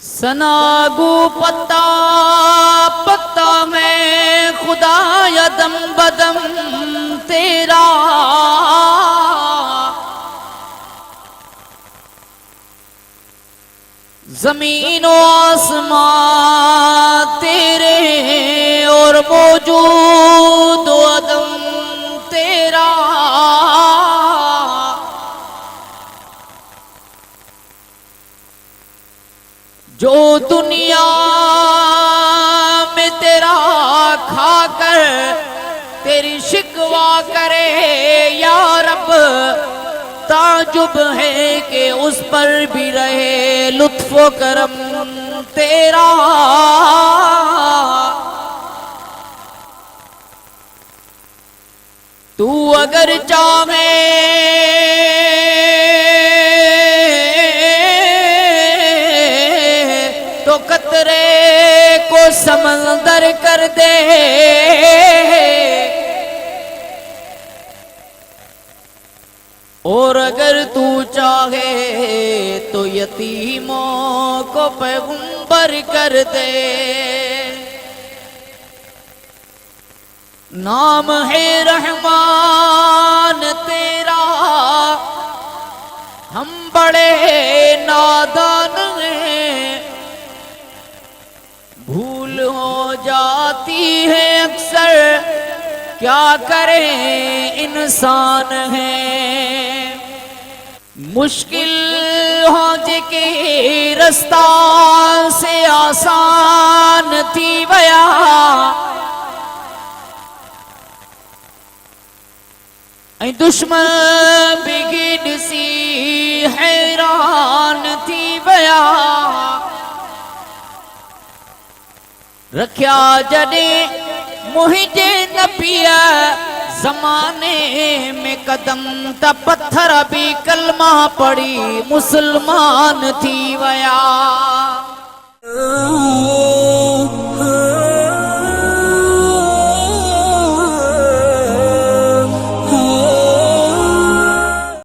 سناگو پتا پتا میں خدا دم بدم تیرا زمین و آسمان تیرے اور موجود و عدم تیرا جو دنیا میں تیرا کھا کر تیری شکوا کرے یا رب تعجب ہے کہ اس پر بھی رہے لطف و کرم تیرا تو اگر چاہے تو قطرے کو سمندر کر دے اور اگر تو چاہے تو یتیموں کو پیغمبر کر دے نام ہے رحمان تیرا ہم بڑے نادان ہیں بھول ہو جاتی ہے اکثر کیا کریں انسان ہیں مشکل ہو جکی رستہ سے آسان تھی ویا اے دشمن بگڑ سی حیران تھی ویا رکھیا جڑے مجھے نبی زمانے میں قدم تا پتھر بھی کلمہ پڑی مسلمان تھی ویا